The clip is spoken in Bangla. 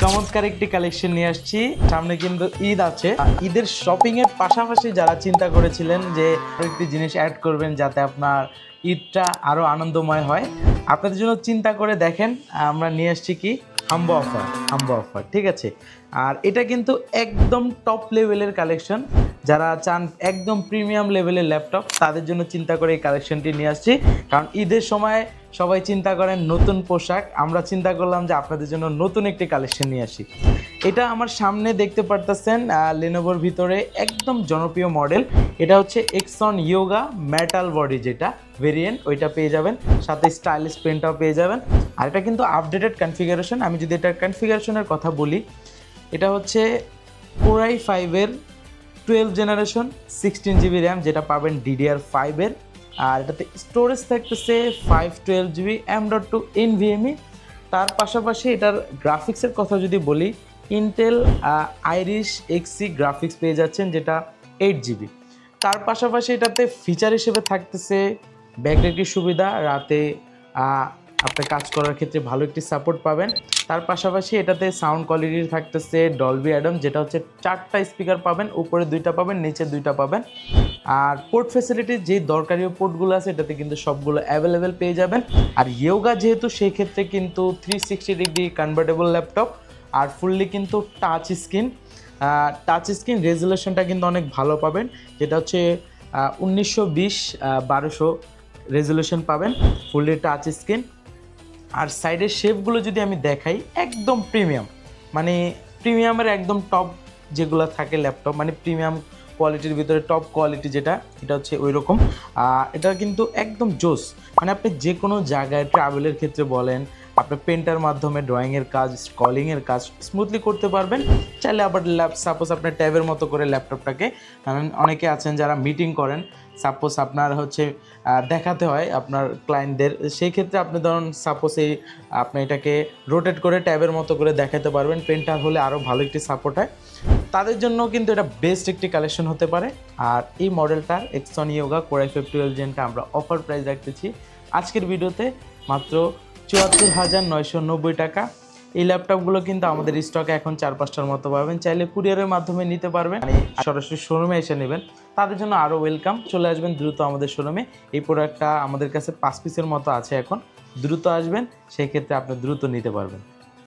চমৎকার একটি কালেকশন নিয়ে আসছি। সামনে কিন্তু ঈদ আছে, ঈদের শপিং এর পাশাপাশি যারা চিন্তা করেছিলেন যে একটি জিনিস অ্যাড করবেন যাতে আপনার ঈদটা আরো আনন্দময় হয়, আপনাদের জন্য চিন্তা করে দেখেন আমরা নিয়ে আসছি কি হাম্বো অফার, ঠিক আছে। আর এটা কিন্তু একদম টপ লেভেলের কালেকশন। যারা চান একদম প্রিমিয়াম লেভেলের ল্যাপটপ তাদের জন্য চিন্তা করে এই কালেকশনটি নিয়ে আসছি। কারণ ঈদের সময় সবাই চিন্তা করেন নতুন পোশাক, আমরা চিন্তা করলাম যে আপনাদের জন্য নতুন একটি কালেকশন নিয়ে আসি। এটা আমার সামনে দেখতে পারতেছেন লেনোভোর ভিতরে একদম জনপ্রিয় মডেল। এটা হচ্ছে এক্সন ইয়োগা মেটাল বডি, যেটা ভেরিয়েন্ট ওইটা পেয়ে যাবেন, সাথে স্টাইলিশ পেনটাও পেয়ে যাবেন। আর এটা কিন্তু আপডেটেড কনফিগারেশন। আমি যদি এটার কনফিগারেশনের কথা বলি, এটা হচ্ছে Core i5-এর 12 জেনারেশন 16 জিবি র্যাম, যেটা পাবেন DDR5-এর। আর এটাতে স্টোরেজ থাকতেছে 512 জিবি M.2 NVMe। তার পাশাপাশি এটার গ্রাফিক্সের কথা যদি বলি, ইন্টেল আইরিশ এক্সি গ্রাফিক্স পেয়ে যাচ্ছেন, যেটা 8 জিবি। তার পাশাপাশি এটাতে ফিচার হিসেবে থাকতেছে ব্যাটারির সুবিধা, রাতে আপনি কাজ করার ক্ষেত্রে ভালো একটি সাপোর্ট পাবেন। তার পাশাপাশি এটাতে সাউন্ড কোয়ালিটি থাকতেছে ডলবি অ্যাডম, যেটা হচ্ছে 4টা স্পিকার পাবেন, উপরে 2টা পাবেন, নিচে 2টা পাবেন। আর পোর্ট ফ্যাসিলিটি যে দরকারি পোর্টগুলো আছে এটাতে কিন্তু সবগুলো অ্যাভেলেবেল পেয়ে যাবেন। আর ইয়োগা যেহেতু, সেই ক্ষেত্রে কিন্তু 360 ডিগ্রি কনভার্টেবল ল্যাপটপ, আর ফুললি কিন্তু টাচ স্ক্রিন রেজুলেশনটা কিন্তু অনেক ভালো পাবেন, যেটা হচ্ছে 1920x1200 রেজুলেশন পাবেন, ফুললি টাচ স্ক্রিন। আর সাইডের শেপগুলো যদি আমি দেখাই, একদম প্রিমিয়াম, মানে প্রিমিয়ামের একদম টপ যেগুলো থাকে ল্যাপটপ, মানে প্রিমিয়াম কোয়ালিটির ভিতরে টপ কোয়ালিটি যেটা, এটা হচ্ছে ওই রকম। এটা কিন্তু একদম জোস, মানে আপনি যে কোনো জায়গায় ট্রাভেলের ক্ষেত্রে বলেন, আপনার পেন্টার মাধ্যমে ড্রয়িংয়ের কাজ, স্কলিংয়ের কাজ স্মুথলি করতে পারবেন। চাইলে আবার সাপোজ আপনার ট্যাবের মতো করে ল্যাপটপটাকে, কারণ অনেকে আছেন যারা মিটিং করেন, সাপোজ আপনার হচ্ছে দেখাতে হয় আপনার ক্লায়েন্টদের, সেই ক্ষেত্রে আপনি ধরুন সাপোজ আপনি এটাকে রোটেট করে ট্যাবের মতো করে দেখাতে পারবেন, পেন্টার হলে আরও ভালো একটি সাপোর্ট হয়, তাদের জন্য কিন্তু এটা বেস্ট একটি কালেকশন হতে পারে। আর এই মডেলটার এক্সন ইয়োগা Core i5 12 জেনটা আমরা অফার প্রাইস রাখতেছি আজকের ভিডিওতে মাত্র 74,990 টাকা। এই ল্যাপটপগুলো কিন্তু আমাদের স্টকে এখন 4-5টার মতো পাবেন, চাইলে কুরিয়ারের মাধ্যমে নিতে পারবেন, মানে সরাসরি শোরুমে এসে নেবেন তাদের জন্য আরও ওয়েলকাম। চলে আসবেন দ্রুত আমাদের শোরুমে। এই প্রোডাক্টটা আমাদের কাছে 5 পিসের মতো আছে এখন, দ্রুত আসবেন, সেই ক্ষেত্রে আপনি দ্রুত নিতে পারবেন।